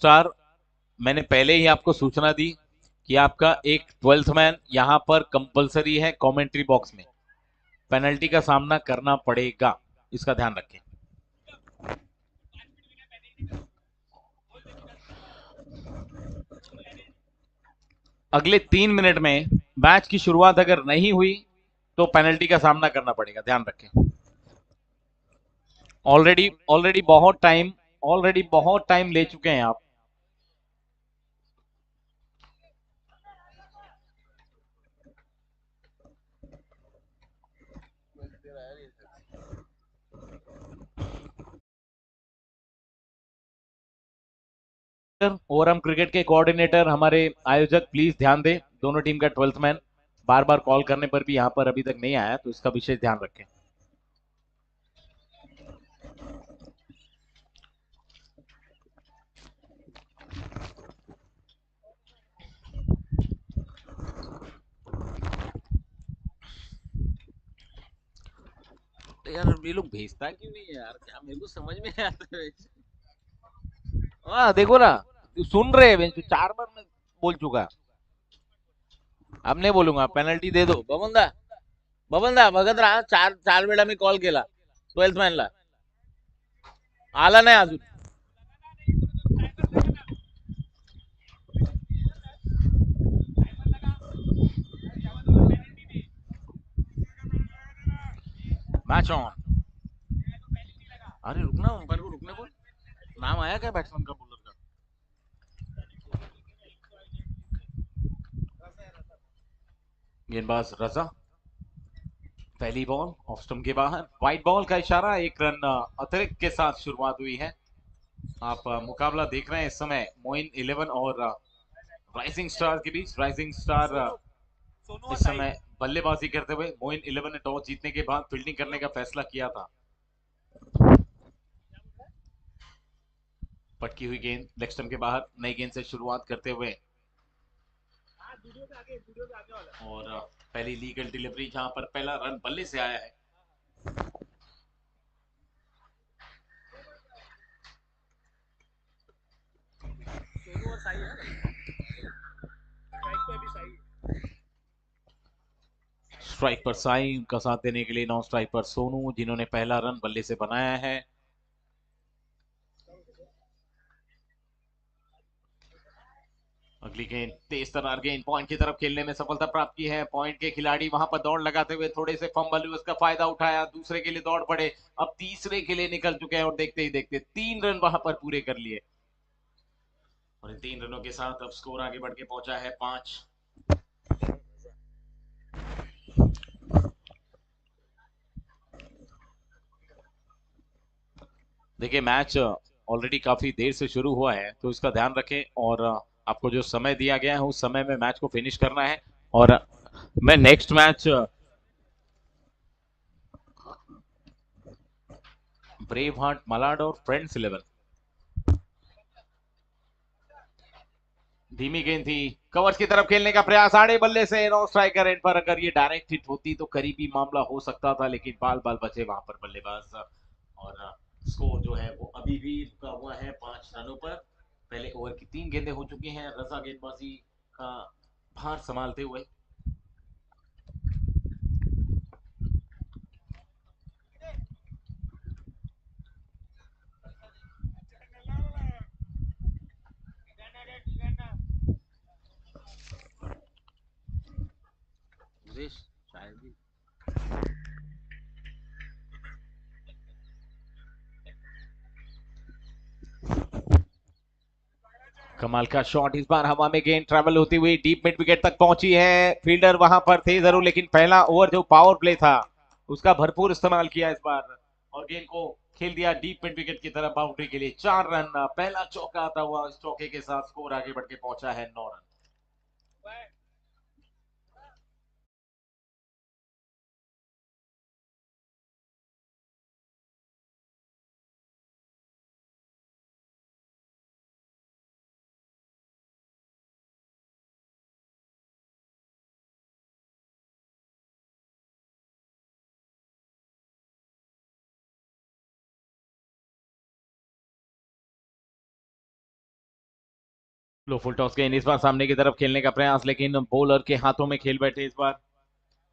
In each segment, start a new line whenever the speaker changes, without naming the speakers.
Star, मैंने पहले ही आपको सूचना दी कि आपका एक 12th मैन यहां पर कंपलसरी है कमेंट्री बॉक्स में, पेनल्टी का सामना करना पड़ेगा, इसका ध्यान रखें। अगले 3 मिनट में मैच की शुरुआत अगर नहीं हुई तो पेनल्टी का सामना करना पड़ेगा, ध्यान रखें। ऑलरेडी ऑलरेडी बहुत टाइम ले चुके हैं आप। ओवरऑल क्रिकेट के कोऑर्डिनेटर, हमारे आयोजक, प्लीज ध्यान दें, दोनों टीम का 12th मैन बार बार कॉल करने पर भी यहां पर अभी तक नहीं आया, तो इसका विशेष ध्यान रखें। तो यार ये लोग भेजता क्यों नहीं है यार, क्या मेरे को समझ में नहीं आता है। हाँ देखो ना, सुन रहे हैं, 4 बार मैं बोल चुका। अब नहीं बोलूंगा, पेनल्टी दे दो। बबंदा भगत रहा, चार चार वेळा मी कॉल केला 12th मॅनला, आला नाही अजून। Match on. अरे रुकना, अंपायर को रुकने को। नाम आया क्या बैट्समैन का, बॉलर का? गेंदबाज रजा, पहली बॉल ऑफ स्टंप के बाहर, व्हाइट बॉल का इशारा, एक रन अतिरिक्त के साथ शुरुआत हुई है। आप मुकाबला देख रहे हैं इस समय मोइन 11 और राइजिंग स्टार के बीच। राइजिंग स्टार इस समय बल्लेबाजी करते हुए, मोइन 11 ने टॉस जीतने के बाद फील्डिंग करने का फैसला किया था। पटकी हुई गेंद लेग स्टंप के बाहर, नई गेंद से शुरुआत करते हुए, और पहली लीगल डिलीवरी जहां पर पहला रन बल्ले से आया है। स्ट्राइक पर साई, उनका साथ देने के लिए नॉन स्ट्राइक पर सोनू, जिन्होंने पहला रन बल्ले से बनाया है। अगली गेंद तेज तर्रार गेंद, पॉइंट की तरफ खेलने में सफलता प्राप्त की है। पॉइंट के खिलाड़ी वहां पर दौड़ लगाते हुए थोड़े से फंबल हुए, उसका फायदा उठाया, दूसरे के लिए दौड़ पड़े, अब तीसरे के लिए निकल चुके हैं, और देखते ही देखते 3 रन वहां पर पूरे कर लिए। और इन 3 रनों के साथ अब स्कोर आगे बढ़ के पहुंचा है 5। देखिए, मैच ऑलरेडी काफी देर से शुरू हुआ है, तो इसका ध्यान रखें, और आपको जो समय दिया गया है उस समय में मैच को फिनिश करना है। और मैं next match brave heart Malad और फ्रेंड्स 11, धीमी गेंद थी, कवर्स की तरफ खेलने का प्रयास, आड़े बल्ले से नो स्ट्राइकर एंड पर, अगर ये डायरेक्ट हिट होती तो करीबी मामला हो सकता था, लेकिन बाल बाल बचे वहां पर बल्लेबाज। और स्कोर जो है वो अभी भी रुका हुआ है 5 रनों पर। पहले ओवर की 3 गेंदें हो चुकी हैं, रजा गेंदबाजी का भार संभालते हुए। शायद कमाल का शॉट, इस बार हवा में गेंद ट्रेवल होती हुई डीप मिड विकेट तक पहुंची है। फील्डर वहां पर थे जरूर, लेकिन पहला ओवर जो पावर प्ले था उसका भरपूर इस्तेमाल किया इस बार, और गेंद को खेल दिया डीप मिड विकेट की तरफ बाउंड्री के लिए। 4 रन, पहला चौका आता हुआ, इस चौके के साथ स्कोर आगे बढ़ के पहुंचा है 9 रन। लो फुल टॉस गेंद इस बार सामने की तरफ खेलने का प्रयास, लेकिन बॉलर के हाथों में खेल बैठे इस बार।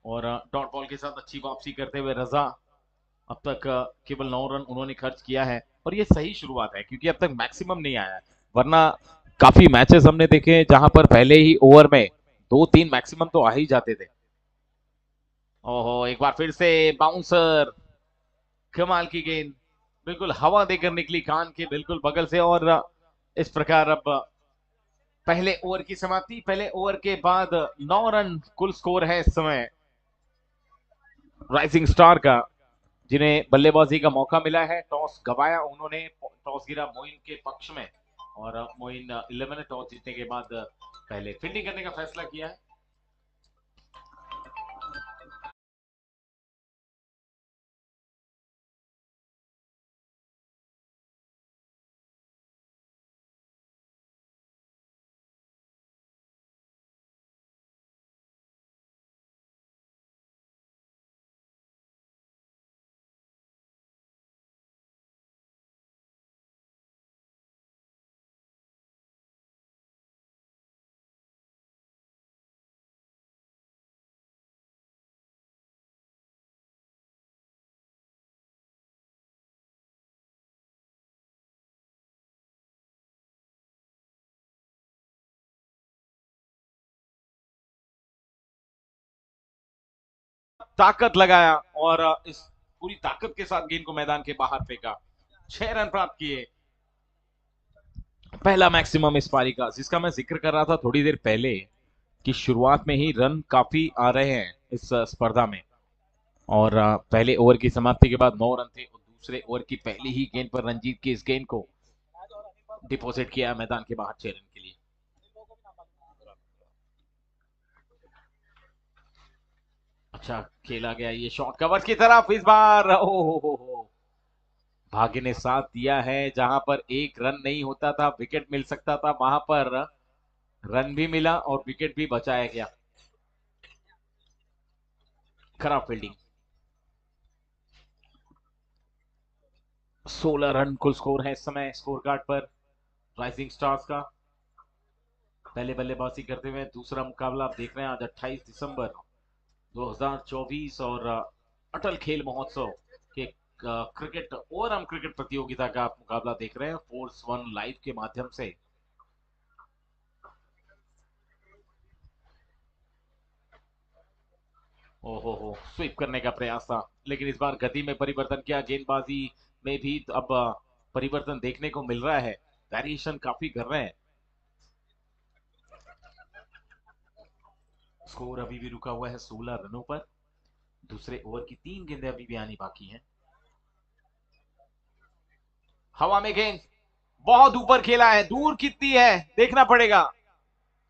और डॉट बॉल के साथ अच्छी वापसी करते हुए रजा। अब तक केवल 9 रन उन्होंने खर्च किया है, और ये सही शुरुआत है क्योंकि अब तक मैक्सिमम नहीं आया है। वरना काफी मैचेस हमने देखे जहां पर पहले ही ओवर में 2-3 मैक्सिमम तो आ ही जाते थे। ओहो, एक बार फिर से बाउंसर। कमाल की गेंद, बिल्कुल हवा देकर निकली कान के बिल्कुल बगल से। और इस प्रकार अब पहले ओवर की समाप्ति। पहले ओवर के बाद 9 रन कुल स्कोर है इस समय राइजिंग स्टार का, जिन्हें बल्लेबाजी का मौका मिला है। टॉस गवाया उन्होंने, टॉस गिरा मोइन के पक्ष में, और मोइन 11 ने टॉस जीतने के बाद पहले फील्डिंग करने का फैसला किया है। ताकत लगाया और इस पूरी ताकत के साथ गेंद को मैदान के बाहर फेंका। 6 रन प्राप्त किए, पहला मैक्सिमम इस पारी का, जिसका मैं जिक्र कर रहा था थोड़ी देर पहले कि शुरुआत में ही रन काफी आ रहे हैं इस स्पर्धा में। और पहले ओवर की समाप्ति के बाद 9 रन थे, और दूसरे ओवर की पहली ही गेंद पर रंजीत की इस गेंद को डिपॉजिट किया मैदान के बाहर 6 रन के लिए। अच्छा खेला गया ये शॉट कवर की तरफ इस बार। ओ भाग्य ने साथ दिया है, जहां पर एक रन नहीं होता था विकेट मिल सकता था, वहां पर रन भी मिला और विकेट भी बचाया गया। खराब फील्डिंग। 16 रन कुल स्कोर है इस समय स्कोर कार्ड पर राइजिंग स्टार्स का। पहले बल्लेबाजी करते हुए दूसरा मुकाबला आप देख रहे हैं आज 28 दिसंबर 2024, और अटल खेल महोत्सव के क्रिकेट ओवरआर्म क्रिकेट प्रतियोगिता का आप मुकाबला देख रहे हैं फोर्स वन लाइव के माध्यम से। ओहो हो, स्वीप करने का प्रयास था, लेकिन इस बार गति में परिवर्तन किया। गेंदबाजी में भी अब परिवर्तन देखने को मिल रहा है, वेरिएशन काफी कर रहे हैं। स्कोर अभी भी रुका हुआ है 16 रनों पर। दूसरे ओवर की 3 गेंदें अभी भी आनी बाकी हैं। हवा में गेंद बहुत ऊपर खेला है, दूर कितनी है देखना पड़ेगा।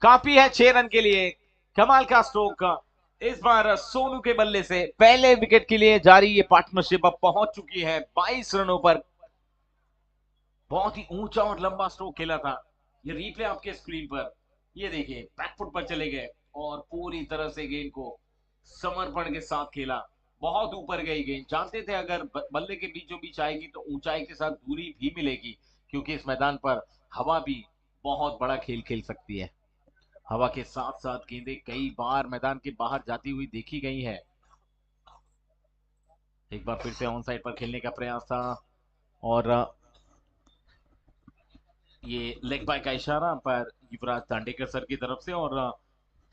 काफी है 6 रन के लिए। कमाल का स्ट्रोक इस बार सोनू के बल्ले से पहले विकेट के लिए जारी ये पार्टनरशिप अब पहुंच चुकी है 22 रनों पर। बहुत ही ऊंचा और लंबा स्ट्रोक खेला था। ये रिप्ले आपके स्क्रीन पर, ये देखिए बैकफुट पर चले गए और पूरी तरह से गेंद को समर्पण के साथ खेला। बहुत ऊपर गई गेंद, जानते थे अगर बल्ले के बीचों बीच आएगी तो ऊंचाई के साथ दूरी भी मिलेगी, क्योंकि इस मैदान पर हवा भी बहुत बड़ा खेल खेल सकती है। हवा के साथ साथ गेंदें कई बार मैदान के बाहर जाती हुई देखी गई है। एक बार फिर से ऑन साइड पर खेलने का प्रयास था, और ये लेग बाय का इशारा पर युवराज दांडेकर सर की तरफ से, और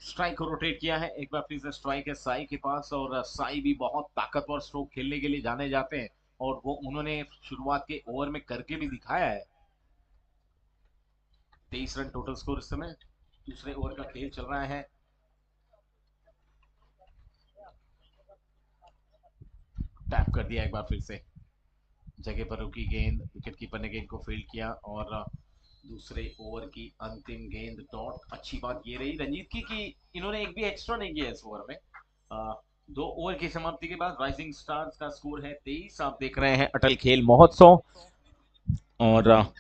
स्ट्राइक को रोटेट किया है। एक बार फिर से स्ट्राइक है साई के पास, और साई भी बहुत ताकतवर स्ट्रोक खेलने के लिए जाने जाते हैं, और वो उन्होंने शुरुआत के ओवर में करके भी दिखाया है। 23 रन टोटल स्कोर इस समय, दूसरे ओवर का खेल चल रहा है। टैप कर दिया एक बार फिर से, जगह पर रुकी गेंद, विकेट कीपर ने गेंद को फील्ड किया, और दूसरे ओवर की अंतिम गेंद डॉट। अच्छी बात ये रही रंजीत की कि इन्होंने एक भी एक्स्ट्रा नहीं किया इस ओवर में। 2 ओवर की समाप्ति के बाद राइजिंग स्टार्स का स्कोर है 23। आप देख रहे हैं अटल खेल महोत्सव, और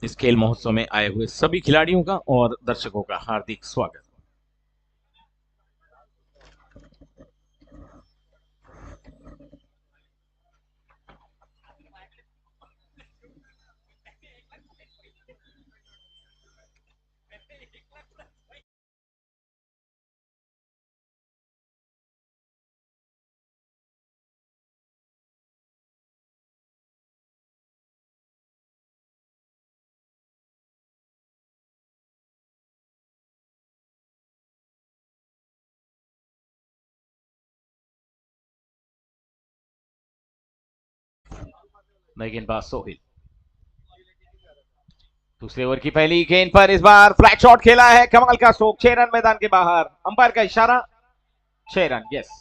इस खेल महोत्सव में आए हुए सभी खिलाड़ियों का और दर्शकों का हार्दिक स्वागत। नई गेंदबाज सोहिल। दूसरे ओवर की पहली गेंद पर इस बार फ्लैट शॉट खेला है, कमाल का स्ट्रोक, 6 रन मैदान के बाहर, अंपायर का इशारा, 6 रन। यस।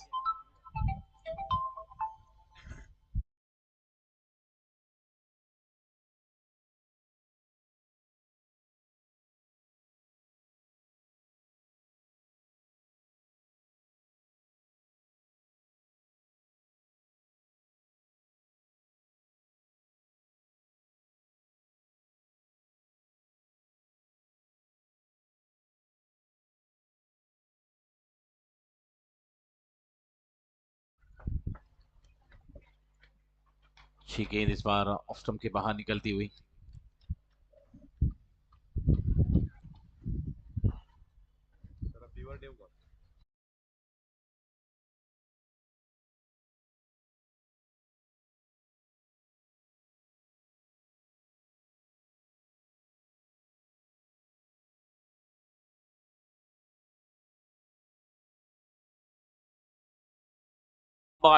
अच्छी गेंद इस बार ऑफ स्टंप के बाहर निकलती हुई।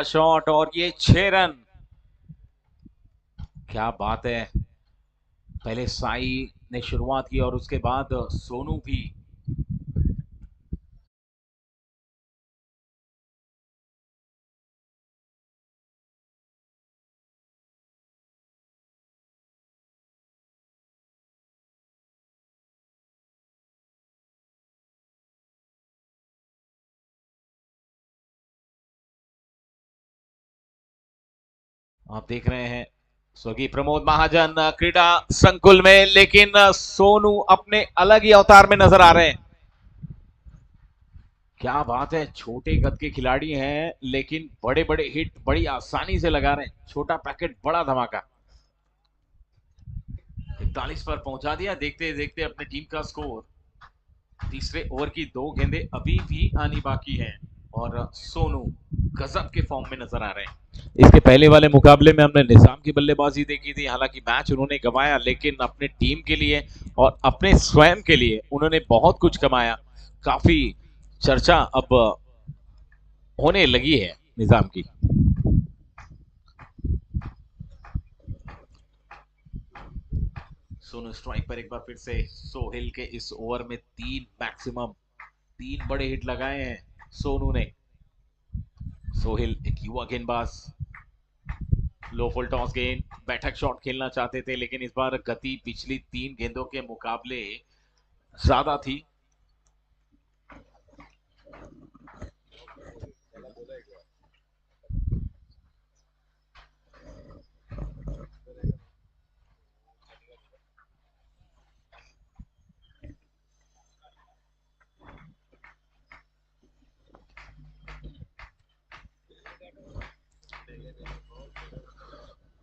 शॉट और ये 6 रन। क्या बात है। पहले साई ने शुरुआत की और उसके बाद सोनू भी। आप देख रहे हैं स्वर्गीय प्रमोद महाजन क्रीडा संकुल में, लेकिन सोनू अपने अलग ही अवतार में नजर आ रहे हैं। क्या बात है, छोटे कद के खिलाड़ी हैं लेकिन बड़े बड़े हिट बड़ी आसानी से लगा रहे हैं। छोटा पैकेट बड़ा धमाका। 41 पर पहुंचा दिया, देखते देखते अपने टीम का स्कोर। तीसरे ओवर की 2 गेंदें अभी भी आनी बाकी हैं और सोनू गजब के फॉर्म में नजर आ रहे हैं। इसके पहले वाले मुकाबले में हमने निजाम की बल्लेबाजी देखी थी, हालांकि मैच उन्होंने गंवाया, लेकिन अपने टीम के लिए और अपने स्वयं के लिए उन्होंने बहुत कुछ कमाया। काफी चर्चा अब होने लगी है निजाम की। सोनू स्ट्राइक पर एक बार फिर से। सोहेल के इस ओवर में 3 बड़े हिट लगाए हैं सोनू ने। सोहेल एक युवा गेंदबाज। लो फुल टॉस गेंद, बैठक शॉट खेलना चाहते थे, लेकिन इस बार गति पिछली 3 गेंदों के मुकाबले ज्यादा थी।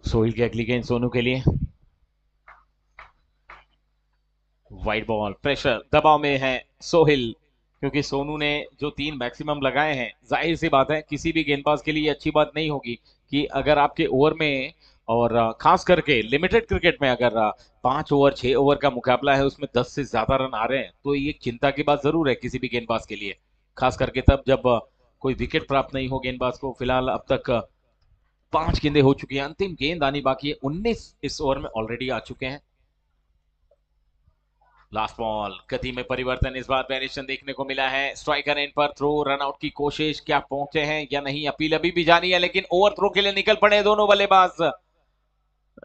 सोहेल की अगली गेंद सोनू के लिए। वाइड बॉल, प्रेशर, दबाव में है सोहेल, क्योंकि सोनू ने जो 3 मैक्सिमम लगाए हैं, जाहिर सी बात है किसी भी गेंदबाज के लिए अच्छी बात नहीं होगी कि अगर आपके ओवर में और खास करके लिमिटेड क्रिकेट में अगर 5 ओवर 6 ओवर का मुकाबला है, उसमें 10 से ज्यादा रन आ रहे हैं, तो ये चिंता की बात जरूर है किसी भी गेंदबाज के लिए। खास करके तब जब कोई विकेट प्राप्त नहीं हो गेंदबाज को। फिलहाल अब तक 5 गेंदें हो चुकी हैं, अंतिम गेंद आनी बाकी है। 19 इस ओवर में ऑलरेडी आ चुके हैं। लास्ट बॉल, गति में परिवर्तन इस बार वेरिएशन देखने को मिला है। स्ट्राइकर एंड पर थ्रो, रन आउट की कोशिश, क्या पहुंचे हैं या नहीं, अपील अभी भी जारी है, लेकिन ओवर थ्रो के लिए निकल पड़े दोनों बल्लेबाज।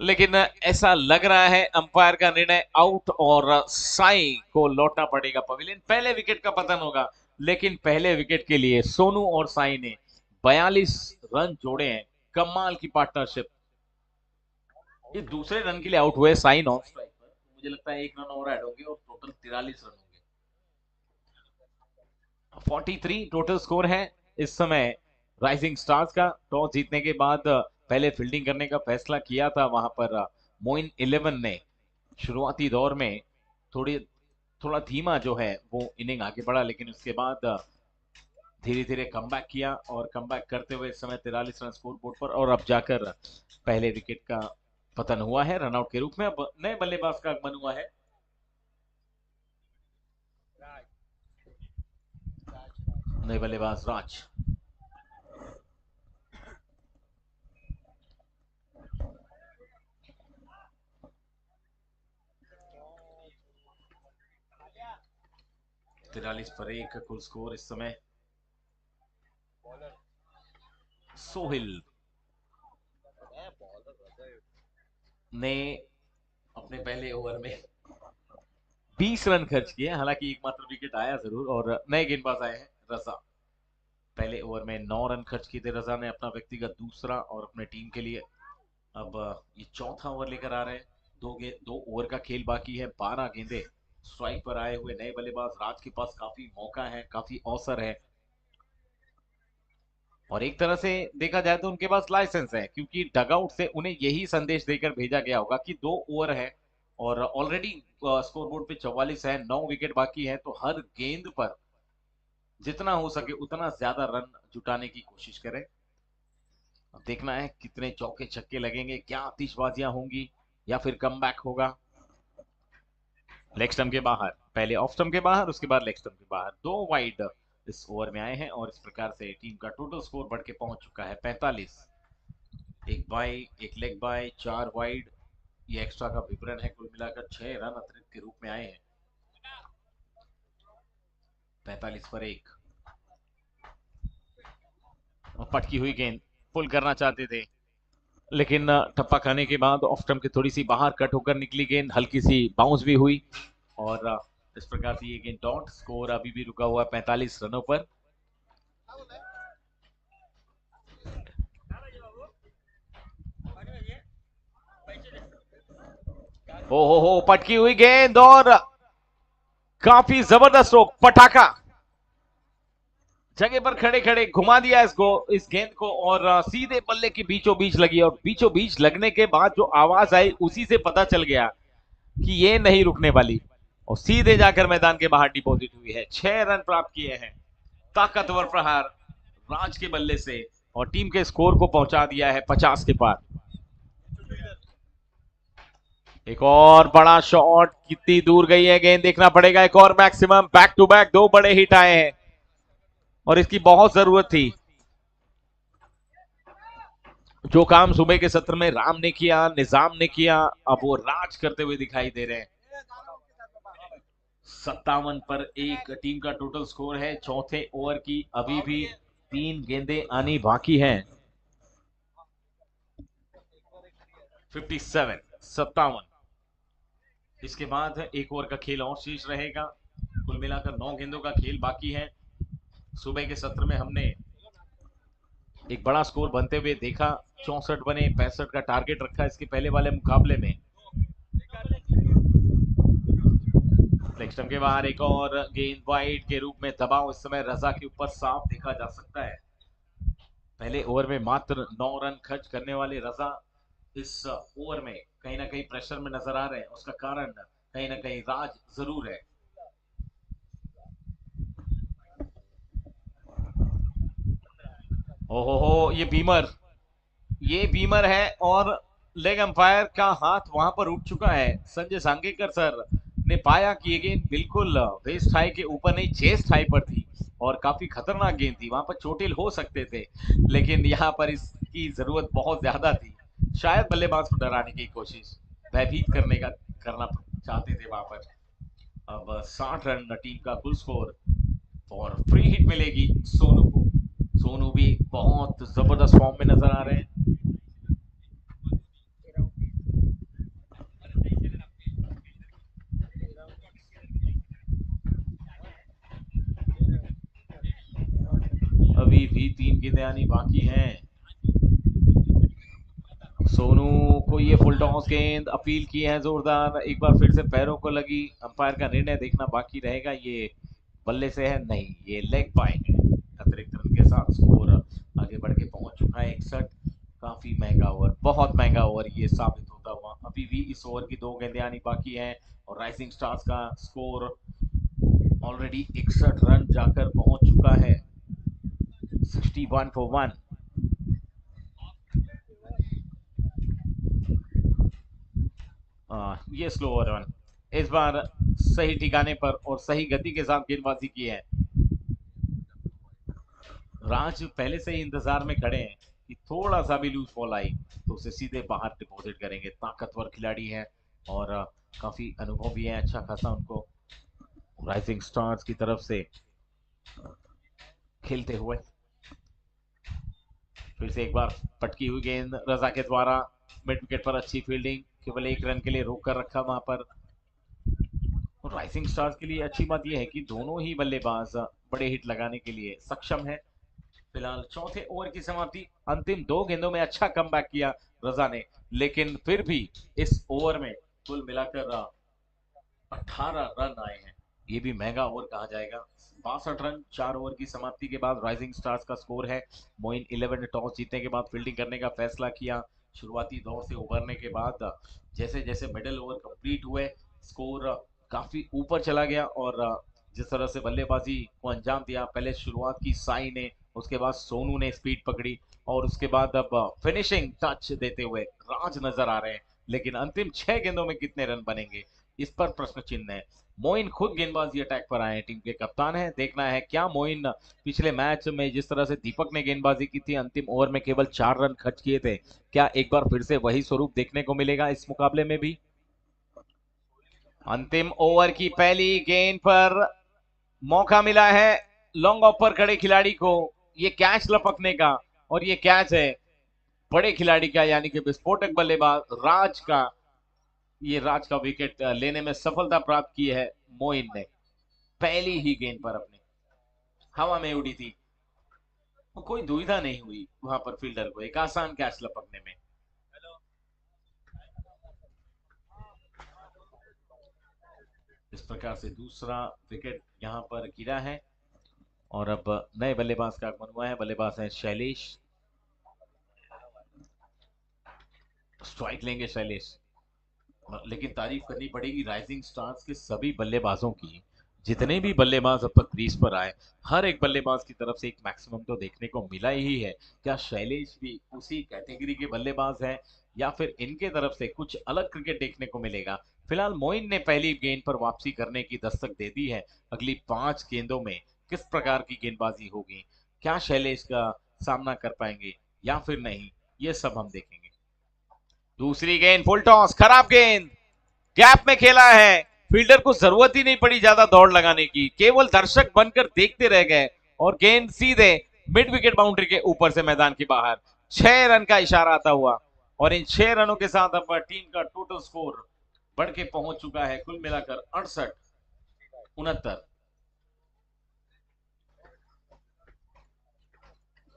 लेकिन ऐसा लग रहा है अंपायर का निर्णय आउट और साई को लौटना पड़ेगा पवेलियन। पहले विकेट का पतन होगा, लेकिन पहले विकेट के लिए सोनू और साई ने 42 रन जोड़े हैं। कमाल की पार्टनरशिप। ये दूसरे रन के लिए आउट हुए साई नॉन स्ट्राइक पर। मुझे लगता है 1 रन और ऐड होंगे और टोटल 43 रन होंगे। 43 टोटल स्कोर है इस समय राइजिंग स्टार्स का। टॉस जीतने के बाद पहले फील्डिंग करने का फैसला किया था वहां पर मोइन 11 ने। शुरुआती दौर में थोड़ी थोड़ा धीमा जो है वो इनिंग आगे बढ़ा, लेकिन उसके बाद धीरे धीरे कमबैक किया और कमबैक करते हुए इस समय 43 रन स्कोर बोर्ड पर, और अब जाकर पहले विकेट का पतन हुआ है रनआउट के रूप में। अब नए बल्लेबाज का आगमन हुआ है। नए बल्लेबाज राज। 43 पर 1 का कुल स्कोर इस समय। सोहिल ने अपने पहले ओवर में 20 रन खर्च किए, हालांकि एकमात्र विकेट आया जरूर और नए गेंदबाज आए हैं रजा। पहले ओवर में 9 रन खर्च किए थे रजा ने, अपना व्यक्तिगत दूसरा और अपने टीम के लिए। अब ये चौथा ओवर लेकर आ रहे हैं। दो ओवर का खेल बाकी है, 12 गेंदे। स्ट्राइक पर आए हुए नए बल्लेबाज राज के पास काफी मौका है, काफी अवसर है और एक तरह से देखा जाए तो उनके पास लाइसेंस है, क्योंकि डगआउट से उन्हें यही संदेश देकर भेजा गया होगा कि 2 ओवर है और ऑलरेडी स्कोरबोर्ड पे 44 है, 9 विकेट बाकी है, तो हर गेंद पर जितना हो सके उतना ज्यादा रन जुटाने की कोशिश करें। अब देखना है कितने चौके छक्के लगेंगे, क्या आतिशबाजियां होंगी या फिर कमबैक होगा। लेग स्टंप के बाहर, पहले ऑफ स्टंप के बाहर, उसके बाद लेग स्टंप के बाहर, 2 वाइड इस ओवर में आए हैं और इस प्रकार से टीम का टोटल स्कोर बढ़ के पहुंच चुका है 45। एक बाई, एक लेग बाई, 4 वाइड, ये एक्स्ट्रा का विवरण है। कुल मिलाकर 6 रन अतिरिक्त के रूप में आए हैं। 45 पर 1 और पटकी हुई गेंद, पुल करना चाहते थे लेकिन टप्पा खाने के बाद ऑफ स्टंप के थोड़ी सी बाहर कट होकर निकली गेंद, हल्की सी बाउंस भी हुई और इस प्रकार से ये गेंद डॉट। स्कोर अभी भी रुका हुआ 45 रनों पर। हो पटकी हुई गेंद और काफी जबरदस्त स्ट्रोक, पटाखा जगह पर खड़े खड़े घुमा दिया इसको, इस गेंद को और सीधे बल्ले के बीचों बीच लगी और बीचों बीच लगने के बाद जो आवाज आई उसी से पता चल गया कि ये नहीं रुकने वाली और सीधे जाकर मैदान के बाहर डिपॉजिट हुई है। 6 रन प्राप्त किए हैं, ताकतवर प्रहार राज के बल्ले से और टीम के स्कोर को पहुंचा दिया है 50 के पार। एक और बड़ा शॉट, कितनी दूर गई है गेंद देखना पड़ेगा। एक और मैक्सिमम, बैक टू बैक 2 बड़े हिट आए हैं और इसकी बहुत जरूरत थी। जो काम सुबह के सत्र में राम ने किया, निजाम ने किया, अब वो राज करते हुए दिखाई दे रहे हैं। 57 पर 1 टीम का टोटल स्कोर है। चौथे ओवर की अभी भी 3 गेंदें आनी बाकी हैं। 57 इसके बाद एक ओवर का खेल और शेष रहेगा। कुल मिलाकर 9 गेंदों का खेल बाकी है। सुबह के सत्र में हमने एक बड़ा स्कोर बनते हुए देखा, 64 बने, 65 का टारगेट रखा इसके पहले वाले मुकाबले में। लेग स्टंप के बाहर एक और गेंद, वाइड के रूप में दबाव इस समय रजा के ऊपर साफ देखा जा सकता है। पहले ओवर में मात्र 9 रन खर्च करने वाले रजा इस ओवर में कहीं ना कहीं प्रेशर में नजर आ रहे हैं। उसका कारण कहीं ना कहीं राज जरूर है। ओहो हो, ये बीमर है और लेग अंपायर का हाथ वहां पर उठ चुका है। संजय सांगेकर सर ने पाया कि ये गेंद बिल्कुल वेस्ट हाई के ऊपर नहीं, चेस्ट हाई पर थी और काफी खतरनाक गेंद थी, वहां पर चोटिल हो सकते थे लेकिन यहाँ पर इसकी जरूरत बहुत ज्यादा थी। शायद बल्लेबाज को डराने की कोशिश, भयभीत करना चाहते थे वहां पर। अब 60 रन टीम का कुल स्कोर और फ्री हिट मिलेगी सोनू को। सोनू भी बहुत जबरदस्त फॉर्म में नजर आ रहे हैं। अभी भी 3 गेंदें आनी बाकी हैं। सोनू को ये फुल टॉस गेंद अपील की है जोरदार, एक बार फिर से पैरों को लगी। अंपायर का निर्णय देखना बाकी रहेगा। ये बल्ले से है नहीं, ये लेग बाय है। अतिरिक्त रन के साथ स्कोर आगे बढ़ के पहुंच चुका है 61। काफी महंगा ओवर, बहुत महंगा ओवर ये साबित होता हुआ। अभी भी इस ओवर की 2 गेंदें आनी बाकी हैं और राइजिंग स्टार्स का स्कोर ऑलरेडी 61 रन जाकर पहुंच चुका है। 61 for 1। ये स्लो रन इस बार सही ठिकाने पर और सही गति के साथ गेंदबाजी की है। राज पहले से ही इंतजार में खड़े हैं कि थोड़ा सा भी लूज बॉल आई तो उसे सीधे बाहर डिपॉजिट करेंगे। ताकतवर खिलाड़ी है और काफी अनुभव भी है अच्छा खासा उनको। राइजिंग स्टार्स की तरफ से खेलते हुए फिर से एक बार पटकी हुई गेंद रजा के द्वारा मिड विकेट पर अच्छी फील्डिंग, केवल एक रन के लिए रोक कर रखा वहां पर। और राइजिंग स्टार्स के लिए अच्छी बात यह है कि दोनों ही बल्लेबाज बड़े हिट लगाने के लिए सक्षम है। फिलहाल चौथे ओवर की समाप्ति, अंतिम दो गेंदों में अच्छा कमबैक किया रजा ने, लेकिन फिर भी इस ओवर में कुल मिलाकर 18 रन आए हैं। ये भी महंगा ओवर कहा जाएगा। 62 रन 4 ओवर की समाप्ति के बाद राइजिंग स्टार्स का स्कोर है। मोइन 11 ने टॉस जीतने के बाद फील्डिंग करने का फैसला किया। शुरुआती दौर से उभरने के बाद जैसे जैसे मिडिल ओवर कंप्लीट हुए स्कोर काफी ऊपर चला गया, और जिस तरह से बल्लेबाजी को अंजाम दिया, पहले शुरुआत की साई ने, उसके बाद सोनू ने स्पीड पकड़ी, और उसके बाद अब फिनिशिंग टच देते हुए राज नजर आ रहे हैं। लेकिन अंतिम 6 गेंदों में कितने रन बनेंगे इस पर प्रश्न चिन्ह है। मोइन खुद गेंदबाजी अटैक पर आए हैं, टीम के कप्तान है। देखना है क्या मोइन पिछले मैच में जिस तरह से दीपक ने गेंदबाजी की थी, अंतिम ओवर में केवल 4 रन खर्च किए थे, क्या एक बार फिर से वही स्वरूप देखने को मिलेगा इस मुकाबले में भी। अंतिम ओवर की पहली गेंद पर मौका मिला है लॉन्ग ऑफ पर खड़े खिलाड़ी को ये कैच लपकने का, और ये कैच है बड़े खिलाड़ी का, यानी कि विस्फोटक बल्लेबाज राज का। ये राज का विकेट लेने में सफलता प्राप्त की है मोइन ने। पहली ही गेंद पर अपने हवा में उड़ी थी, कोई दुविधा नहीं हुई वहां पर फील्डर को एक आसान कैच लपकने में। इस प्रकार से दूसरा विकेट यहां पर गिरा है, और अब नए बल्लेबाज का आगमन हुआ है। बल्लेबाज है शैलेश, स्ट्राइक लेंगे शैलेश। लेकिन तारीफ करनी पड़ेगी राइजिंग स्टार्स के सभी बल्लेबाजों की। जितने भी बल्लेबाज अब तक क्रीज पर आए, हर एक बल्लेबाज की तरफ से एक मैक्सिमम तो देखने को मिला ही है। क्या शैलेश भी उसी कैटेगरी के बल्लेबाज हैं, या फिर इनके तरफ से कुछ अलग क्रिकेट देखने को मिलेगा। फिलहाल मोइन ने पहली गेंद पर वापसी करने की दस्तक दे दी है। अगली 5 गेंदों में किस प्रकार की गेंदबाजी होगी, क्या शैलेश का सामना कर पाएंगे या फिर नहीं, ये सब हम देखेंगे। दूसरी गेंद फुल टॉस, खराब गेंद, गैप में खेला है। फील्डर को जरूरत ही नहीं पड़ी ज्यादा दौड़ लगाने की, केवल दर्शक बनकर देखते रह गए, और गेंद सीधे मिड विकेट बाउंड्री के ऊपर से मैदान के बाहर। 6 रन का इशारा आता हुआ, और इन 6 रनों के साथ अब टीम का टोटल स्कोर बढ़ के पहुंच चुका है कुल मिलाकर 68-69।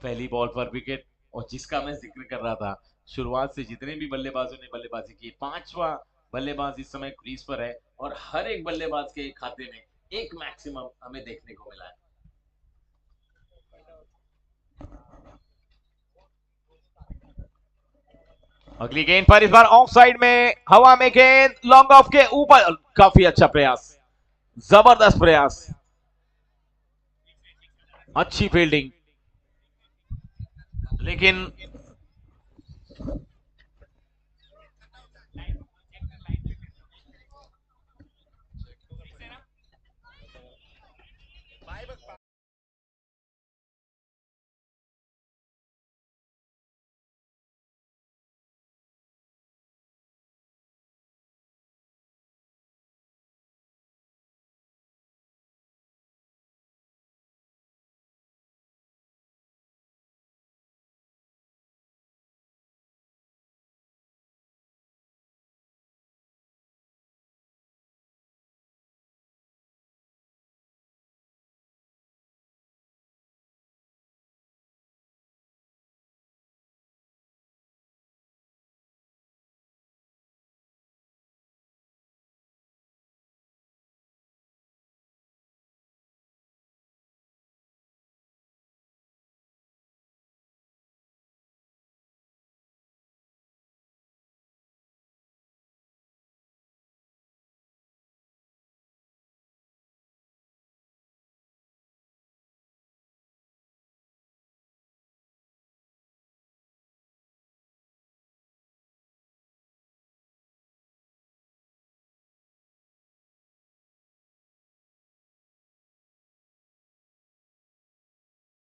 पहली बॉल पर विकेट, और जिसका मैं जिक्र कर रहा था, शुरुआत से जितने भी बल्लेबाजों ने बल्लेबाजी की, पांचवा बल्लेबाज इस समय क्रीज पर है, और हर एक बल्लेबाज के खाते में एक मैक्सिमम हमें देखने को मिला है। अगली गेंद पर इस बार ऑफ साइड में, हवा में गेंद लॉन्ग ऑफ के ऊपर, काफी अच्छा प्रयास, जबरदस्त प्रयास, अच्छी फील्डिंग, लेकिन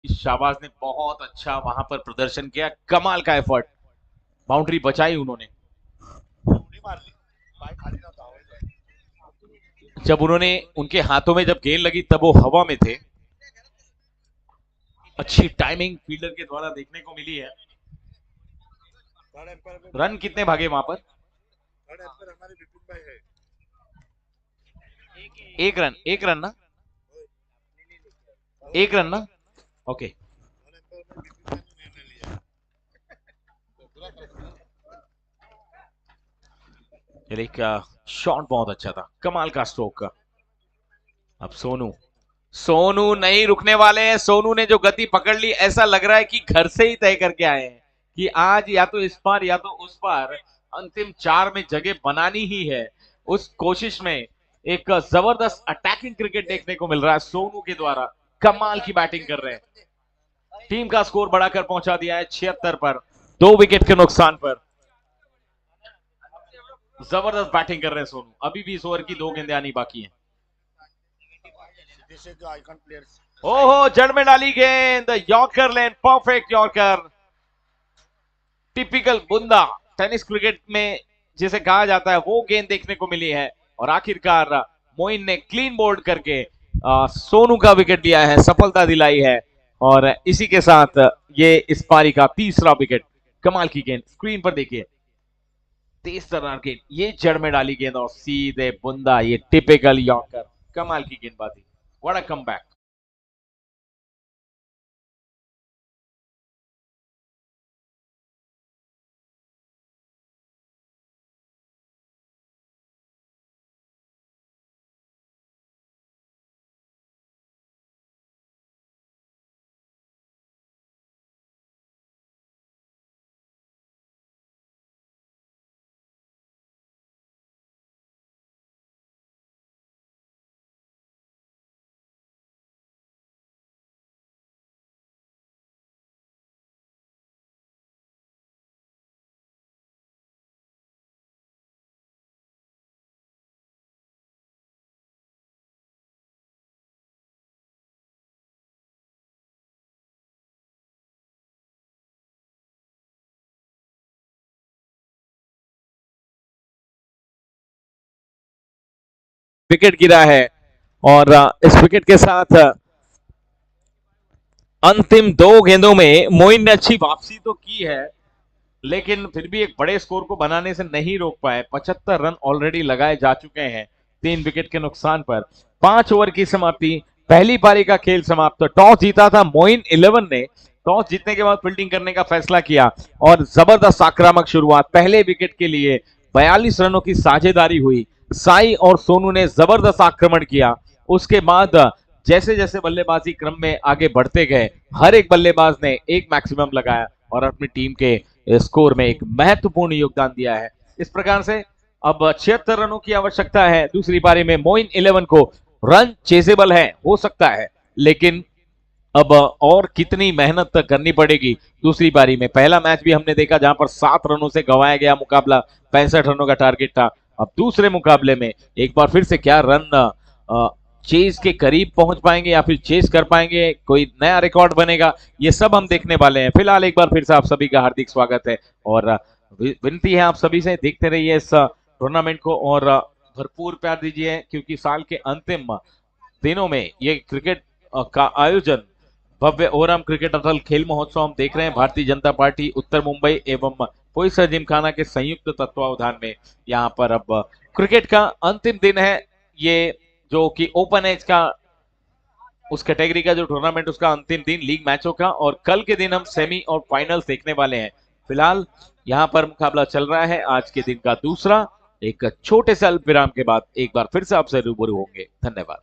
शाहबाज ने बहुत अच्छा वहां पर प्रदर्शन किया, कमाल का एफर्ट, बाउंड्री बचाई उन्होंने। जब उन्होंने उनके हाथों में जब गेंद लगी तब वो हवा में थे। अच्छी टाइमिंग फील्डर के द्वारा देखने को मिली है। रन कितने भागे वहां पर? एक रन, एक रन ना, एक रन ना। ओके। का शॉट बहुत अच्छा था, कमाल का स्ट्रोक का। अब सोनू, सोनू नहीं रुकने वाले हैं। सोनू ने जो गति पकड़ ली, ऐसा लग रहा है कि घर से ही तय करके आए हैं कि आज या तो इस पार या तो उस पार अंतिम चार में जगह बनानी ही है। उस कोशिश में एक जबरदस्त अटैकिंग क्रिकेट देखने को मिल रहा है सोनू के द्वारा। कमाल की बैटिंग कर रहे हैं। टीम का स्कोर बढ़ाकर पहुंचा दिया है 76 पर, 2 विकेट के नुकसान पर। जबरदस्त बैटिंग कर रहे हैं सोनू। अभी भी इस ओवर की 2 गेंदें आनी बाकी हैं। ओहो, जड़ में डाली गेंद, yorker lane, perfect yorker. Typical बुंदा टेनिस क्रिकेट में जिसे कहा जाता है, वो गेंद देखने को मिली है। और आखिरकार मोइन ने क्लीन बोल्ड करके सोनू का विकेट लिया है, सफलता दिलाई है। और इसी के साथ ये इस पारी का तीसरा विकेट। कमाल की गेंद, स्क्रीन पर देखिए, तेज तर्रार गेंद, ये जड़ में डाली गेंद और सीधे बुंदा, ये टिपिकल यॉर्कर। कमाल की गेंदबाजी, व्हाट अ कमबैक। विकेट गिरा है और इस विकेट के साथ अंतिम 2 गेंदों में मोइन ने अच्छी वापसी तो की है, लेकिन फिर भी एक बड़े स्कोर को बनाने से नहीं रोक पाए। 75 रन ऑलरेडी लगाए जा चुके हैं 3 विकेट के नुकसान पर। 5 ओवर की समाप्ति, पहली पारी का खेल समाप्त। तो टॉस जीता था मोइन 11 ने। टॉस जीतने के बाद फील्डिंग करने का फैसला किया और जबरदस्त आक्रामक शुरुआत, पहले विकेट के लिए 42 रनों की साझेदारी हुई। साई और सोनू ने जबरदस्त आक्रमण किया। उसके बाद जैसे जैसे बल्लेबाजी क्रम में आगे बढ़ते गए, हर एक बल्लेबाज ने एक मैक्सिमम लगाया और अपनी टीम के स्कोर में एक महत्वपूर्ण योगदान दिया है। इस प्रकार से अब 76 रनों की आवश्यकता है दूसरी पारी में। मोइन 11 को रन चेजेबल है, हो सकता है, लेकिन अब और कितनी मेहनत करनी पड़ेगी दूसरी पारी में। पहला मैच भी हमने देखा जहां पर 7 रनों से गंवाया गया मुकाबला, 65 रनों का टारगेट था। अब दूसरे मुकाबले में एक बार फिर से क्या रन चेज के करीब पहुंच पाएंगे या फिर चेज कर पाएंगे, कोई नया रिकॉर्ड बनेगा, ये सब हम देखने वाले हैं। फिलहाल एक बार फिर से आप सभी का हार्दिक स्वागत है और विनती है आप सभी से, देखते रहिए इस टूर्नामेंट को और भरपूर प्यार दीजिए, क्योंकि साल के अंतिम दिनों में ये क्रिकेट का आयोजन भव्य ओरम क्रिकेट अटल खेल महोत्सव हम देख रहे हैं। भारतीय जनता पार्टी उत्तर मुंबई एवं बोईसर जिमखाना के संयुक्त तत्वावधान में यहाँ पर अब क्रिकेट का अंतिम दिन है। ये जो कि ओपन एज का उस कैटेगरी का जो टूर्नामेंट, उसका अंतिम दिन लीग मैचों का, और कल के दिन हम सेमी और फाइनल्स देखने वाले हैं। फिलहाल यहाँ पर मुकाबला चल रहा है, आज के दिन का दूसरा। एक छोटे से अल्प विराम के बाद एक बार फिर से आपसे रूबरू होंगे। धन्यवाद।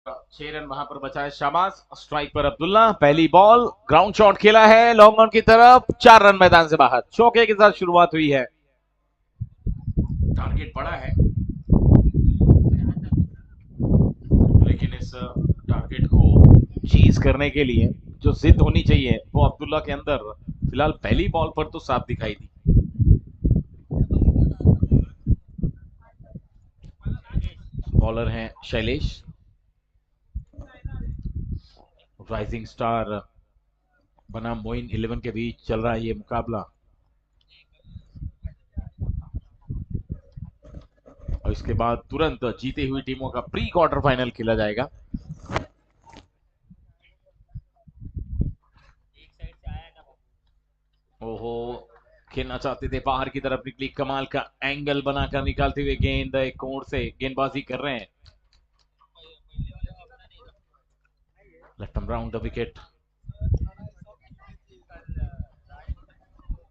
6 रन वहां पर बचा है शाबाश। स्ट्राइक पर अब्दुल्ला, पहली बॉल, ग्राउंड शॉट खेला है लॉन्ग ऑन की तरफ, 4 रन मैदान से बाहर। चौके के साथ शुरुआत हुई है। टारगेट बड़ा है, लेकिन इस टारगेट को चीज करने के लिए जो जिद होनी चाहिए वो अब्दुल्ला के अंदर फिलहाल पहली बॉल पर तो साफ दिखाई दी। बॉलर हैं शैलेश, राइजिंग स्टार बनाम मोइन 11 के बीच चल रहा है ये मुकाबला, और इसके बाद तुरंत जीते हुई टीमों का प्री क्वार्टर फाइनल खेला जाएगा। ओहो, खेलना चाहते थे, बाहर की तरफ निकली, कमाल का एंगल बनाकर निकालते हुए गेंद एक कोण से गेंदबाजी कर रहे हैं। लेफ्ट राउंड द विकेट,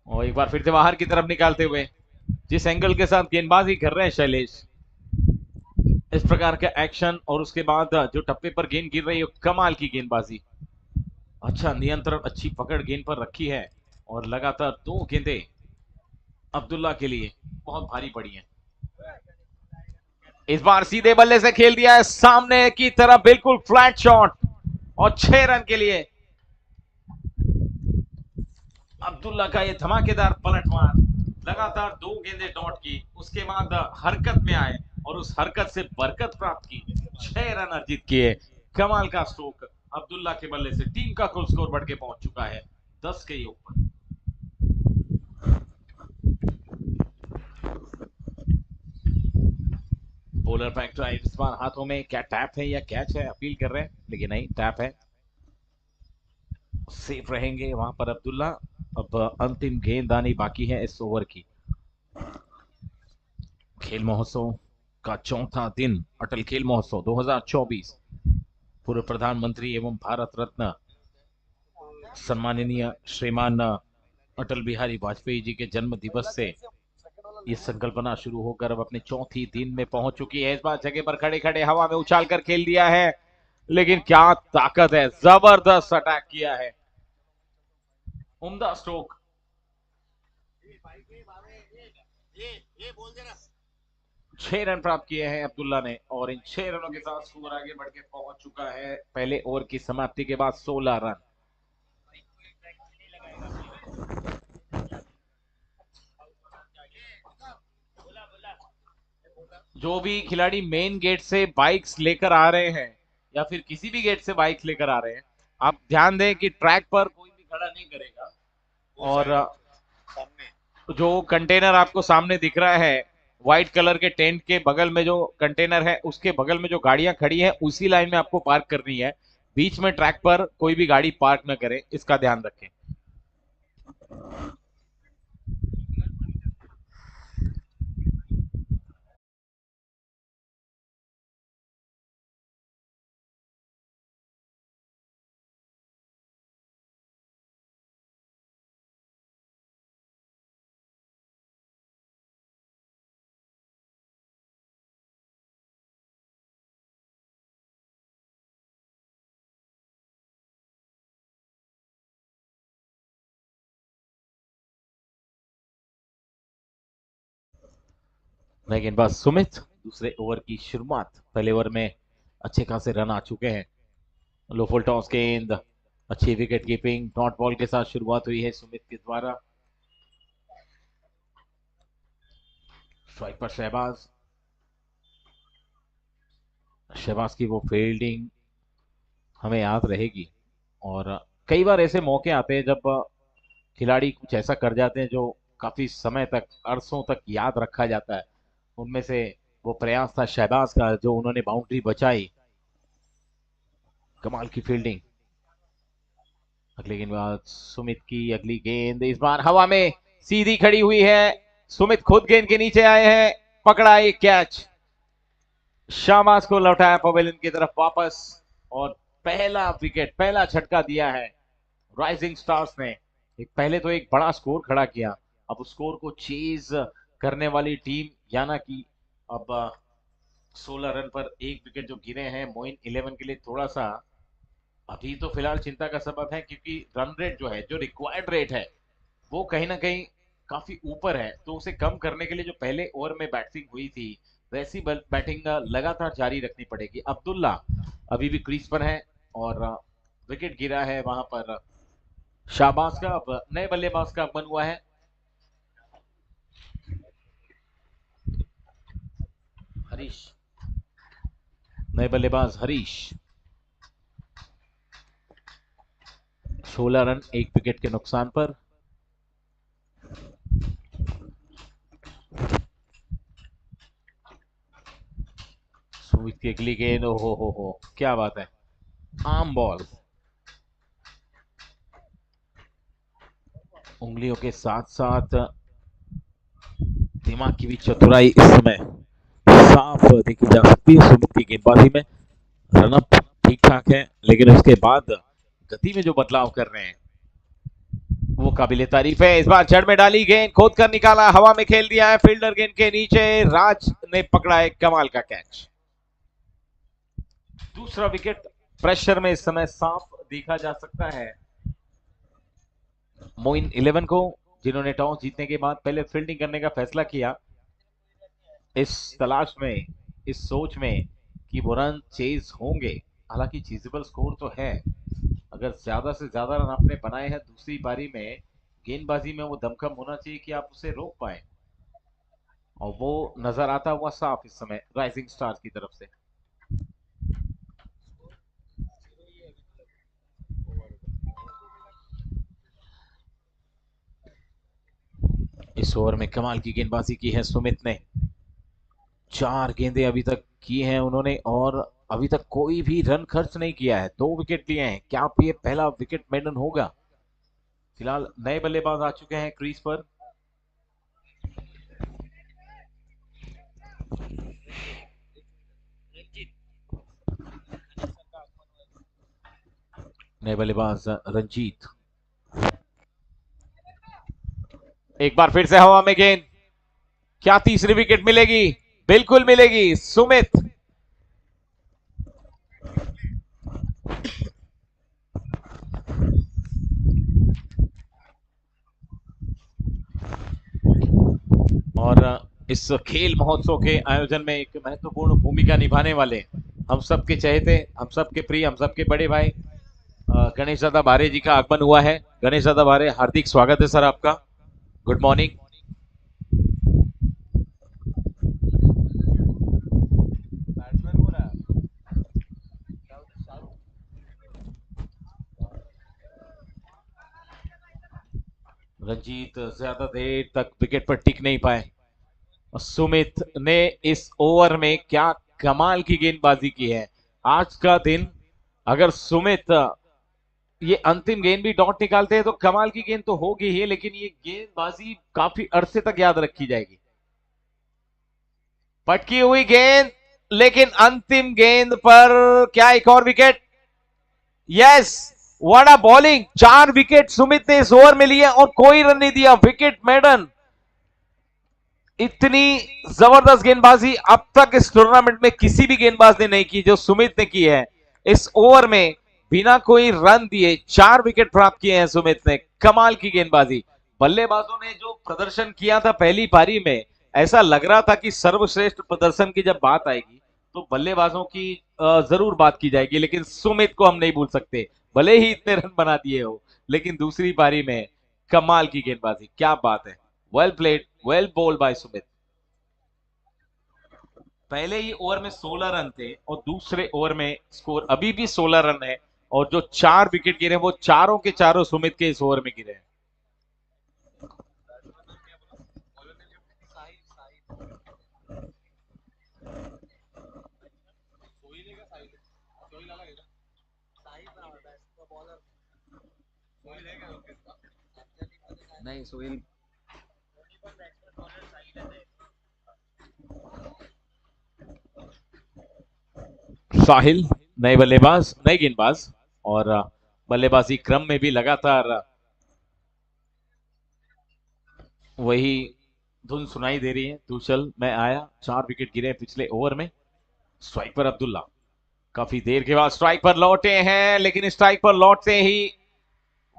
और एक बार फिर से बाहर की तरफ निकालते हुए, जिस एंगल के साथ गेंदबाजी कर रहे हैं शैलेश, इस प्रकार का एक्शन और उसके बाद जो टप्पे पर गेंद गिर रही है, कमाल की गेंदबाजी, अच्छा नियंत्रण, अच्छी पकड़ गेंद पर रखी है, और लगातार 2 गेंदें अब्दुल्ला के लिए बहुत भारी पड़ी हैं। इस बार सीधे बल्ले से खेल दिया है सामने की तरफ, बिल्कुल फ्लैट शॉट, और 6 रन के लिए अब्दुल्ला का ये धमाकेदार पलटवार। लगातार 2 गेंदें डॉट की, उसके बाद हरकत में आए और उस हरकत से बरकत प्राप्त की, 6 रन अर्जित किए। कमाल का स्ट्रोक अब्दुल्ला के बल्ले से, टीम का कुल स्कोर बढ़ के पहुंच चुका है 10 के ऊपर। बॉलर बैक ड्राइव, इस बार हाथों में क्या टैप है या कैच है, अपील कर रहे हैं, लेकिन नहीं, टैप है। सेफ रहेंगे वहां पर अब्दुल्ला। अब अंतिम गेंद आनी बाकी है इस ओवर की। खेल महोत्सव का चौथा दिन, अटल खेल महोत्सव 2024, पूर्व प्रधानमंत्री एवं भारत रत्न सम्माननीय श्रीमान अटल बिहारी वाजपेयी जी के जन्म दिवस से ये संकल्पना शुरू होकर अब अपने चौथी दिन में पहुंच चुकी है। इस बार जगह पर खड़े खड़े हवा में उछाल कर खेल दिया है, लेकिन क्या ताकत है, जबरदस्त अटैक किया है, उम्दा स्ट्रोक। 6 रन प्राप्त किए हैं अब्दुल्ला ने, और इन 6 रनों के साथ स्कोर आगे बढ़ के पहुंच चुका है पहले ओवर की समाप्ति के बाद 16 रन। जो भी खिलाड़ी मेन गेट से बाइक्स लेकर आ रहे हैं या फिर किसी भी गेट से बाइक्स लेकर आ रहे हैं, आप ध्यान दें कि ट्रैक पर कोई भी खड़ा नहीं करेगा, और जो कंटेनर आपको सामने दिख रहा है व्हाइट कलर के टेंट के बगल में, जो कंटेनर है उसके बगल में जो गाड़ियां खड़ी हैं उसी लाइन में आपको पार्क करनी है। बीच में ट्रैक पर कोई भी गाड़ी पार्क न करे, इसका ध्यान रखें। नए गेंदबाज सुमित, दूसरे ओवर की शुरुआत, पहले ओवर में अच्छे खासे रन आ चुके हैं। लो फुल टॉस गेंद, अच्छी विकेट कीपिंग, डॉट बॉल के साथ शुरुआत हुई है सुमित के द्वारा। स्ट्राइक पर शहबाज, शहबाज की वो फील्डिंग हमें याद रहेगी, और कई बार ऐसे मौके आते हैं जब खिलाड़ी कुछ ऐसा कर जाते हैं जो काफी समय तक, अरसों तक याद रखा जाता है। उनमें से वो प्रयास था शहबाज का, जो उन्होंने बाउंड्री बचाई, कमाल की फील्डिंग। अगली गेंदबाज सुमित की अगली गेंद, इस बार हवा में सीधी खड़ी हुई है, सुमित खुद गेंद के नीचे आए हैं, पकड़ा एक कैच, शाबाश को लौटाया पवेलियन की तरफ वापस, और पहला विकेट, पहला झटका दिया है राइजिंग स्टार्स ने। पहले तो एक बड़ा स्कोर खड़ा किया, अब स्कोर को चेज करने वाली टीम याना कि अब 16 रन पर एक विकेट जो गिरे हैं मोइन 11 के लिए थोड़ा सा अभी तो फिलहाल चिंता का सबब है, क्योंकि रन रेट जो है, जो रिक्वायर्ड रेट है, वो कहीं ना कहीं काफी ऊपर है। तो उसे कम करने के लिए जो पहले ओवर में बैटिंग हुई थी, वैसी बैटिंग लगातार जारी रखनी पड़ेगी। अब्दुल्ला अभी भी क्रीज पर है और विकेट गिरा है वहां पर शाहबाज का। अब नए बल्लेबाज का आगमन हुआ है, हरीश। नए बल्लेबाज हरीश। 16 रन एक विकेट के नुकसान पर। सुमित की अगली गेंद, ओ हो, क्या बात है, आर्म बॉल। उंगलियों के साथ साथ दिमाग की भी चतुराई इस समय साफ देखी जा सकती है सुमित की गेंदबाजी में। रनअप ठीक ठाक है, लेकिन उसके बाद गति में जो बदलाव कर रहे हैं वो काबिले तारीफ है। इस बार जड़ में डाली गेंद, खोद कर निकाला, हवा में खेल दिया है, फील्डर गेंद के नीचे, राज ने पकड़ा एक कमाल का कैच। दूसरा विकेट प्रेशर में इस समय साफ देखा जा सकता है मोइन 11 को, जिन्होंने टॉस जीतने के बाद पहले फील्डिंग करने का फैसला किया, इस तलाश में, इस सोच में कि वो रन चेज होंगे। हालांकि चीजेबल स्कोर तो है, अगर ज्यादा से ज्यादा रन आपने बनाए हैं दूसरी पारी में, गेंदबाजी में वो दमखम होना चाहिए कि आप उसे रोक पाए, और वो नजर आता हुआ साफ इस समय राइजिंग स्टार्स की तरफ से। इस ओवर में कमाल की गेंदबाजी की है सुमित ने। 4 गेंदें अभी तक की हैं उन्होंने, और अभी तक कोई भी रन खर्च नहीं किया है, 2 विकेट लिए हैं। क्या ये पहला विकेट मेडन होगा? फिलहाल नए बल्लेबाज आ चुके हैं क्रीज पर। नए बल्लेबाज रंजीत। एक बार फिर से हवा में गेंद, क्या तीसरी विकेट मिलेगी? बिल्कुल मिलेगी। सुमित और इस खेल महोत्सव के आयोजन में एक महत्वपूर्ण भूमिका निभाने वाले हम सबके चहेते, हम सबके प्रिय, हम सबके बड़े भाई गणेश दादा भारे जी का आगमन हुआ है। गणेश दादा भारे, हार्दिक स्वागत है सर आपका। Good morning. रंजीत ज्यादा देर तक विकेट पर टिक नहीं पाए। सुमित ने इस ओवर में क्या कमाल की गेंदबाजी की है। आज का दिन, अगर सुमित ये अंतिम गेंद भी डॉट निकालते हैं तो कमाल की गेंद तो होगी ही, लेकिन ये गेंदबाजी काफी अरसे तक याद रखी जाएगी। पटकी हुई गेंद, लेकिन अंतिम गेंद पर क्या एक और wicket? Yes, what a bowling. 4 wicket Sumit ने इस ओवर में लिए और कोई रन नहीं दिया। Wicket maiden. इतनी जबरदस्त गेंदबाजी अब तक इस टूर्नामेंट में किसी भी गेंदबाज ने नहीं की जो सुमित ने की है। इस ओवर में बिना कोई रन दिए 4 विकेट प्राप्त किए हैं सुमित ने। कमाल की गेंदबाजी। बल्लेबाजों ने जो प्रदर्शन किया था पहली पारी में, ऐसा लग रहा था कि सर्वश्रेष्ठ प्रदर्शन की जब बात आएगी तो बल्लेबाजों की जरूर बात की जाएगी, लेकिन सुमित को हम नहीं भूल सकते। भले ही इतने रन बना दिए हो, लेकिन दूसरी पारी में कमाल की गेंदबाजी, क्या बात है। Well played, well bowled by Sumit. पहले ही ओवर में 16 रन थे और दूसरे ओवर में स्कोर अभी भी 16 रन है, और जो 4 विकेट गिरे वो चारों के चारों सुमित के इस ओवर में गिरे हैं। नहीं, सोहेल। साहिल नए बल्लेबाज, नए गेंदबाज, और बल्लेबाजी क्रम में भी लगातार वही धुन सुनाई दे रही है। तुशल मैं आया, 4 विकेट गिरे पिछले ओवर में। स्ट्राइक पर अब्दुल्ला, काफी देर के बाद स्ट्राइक पर लौटे हैं, लेकिन स्ट्राइक पर लौटते ही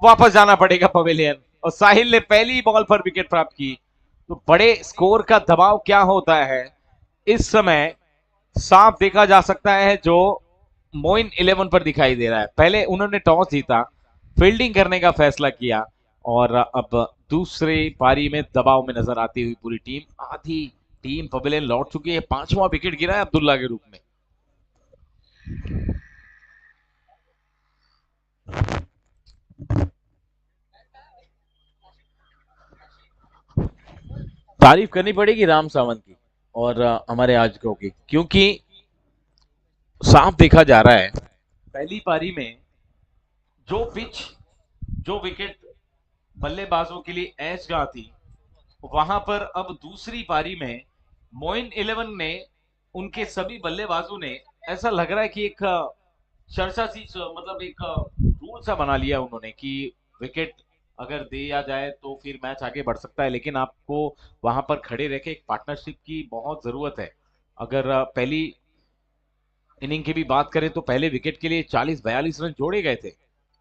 वापस जाना पड़ेगा पवेलियन। और साहिल ने पहली बॉल पर विकेट प्राप्त की। तो बड़े स्कोर का दबाव क्या होता है इस समय साफ देखा जा सकता है, जो मोइन 11 पर दिखाई दे रहा है। पहले उन्होंने टॉस जीता, फील्डिंग करने का फैसला किया, और अब दूसरी पारी में दबाव में नजर आती हुई पूरी टीम, आधी टीम पवेलियन लौट चुकी है। पांचवा विकेट गिरा है अब्दुल्ला के रूप में। तारीफ करनी पड़ेगी राम सावंत की और हमारे आजकों की, क्योंकि साफ देखा जा रहा है पहली पारी में जो पिच, जो विकेट बल्लेबाजों के लिए ऐश जहां थी, वहां पर अब दूसरी पारी में मोइन 11 ने, उनके सभी बल्लेबाजों ने, ऐसा लग रहा है कि एक चर्चा सी, मतलब एक रूल सा बना लिया उन्होंने कि विकेट अगर दिया जाए तो फिर मैच आगे बढ़ सकता है, लेकिन आपको वहां पर खड़े रह के एक पार्टनरशिप की बहुत जरूरत है। अगर पहली इनिंग की भी बात करें तो पहले विकेट के लिए 40-42 रन जोड़े गए थे,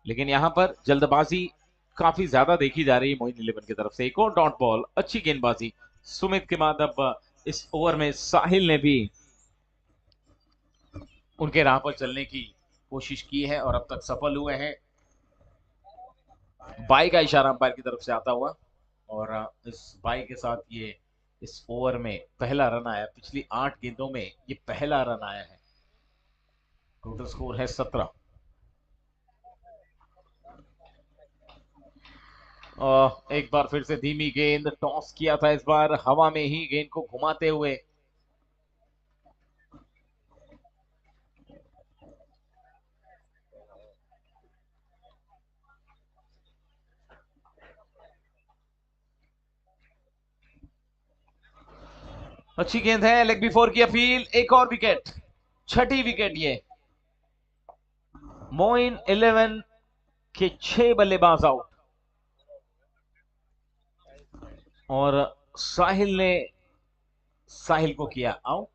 लेकिन यहां पर जल्दबाजी काफी ज्यादा देखी जा रही है मोइन 11 की तरफ से। एक और डॉट बॉल, अच्छी गेंदबाजी सुमित के बाद अब इस ओवर में साहिल ने भी उनके राह पर चलने की कोशिश की है और अब तक सफल हुए हैं। बाई का इशारा अंपायर की तरफ से आता हुआ, और इस बाई के साथ ये इस ओवर में पहला रन आया। पिछली 8 गेंदों में ये पहला रन आया है। टोटल स्कोर है 17। एक बार फिर से धीमी गेंद, टॉस किया था इस बार हवा में ही गेंद को घुमाते हुए। अच्छी गेंद है, लेग बिफोर की अपील, एक और विकेट, छठी विकेट ये। मोइन 11 के 6 बल्लेबाज आउट, और साहिल को किया आउट,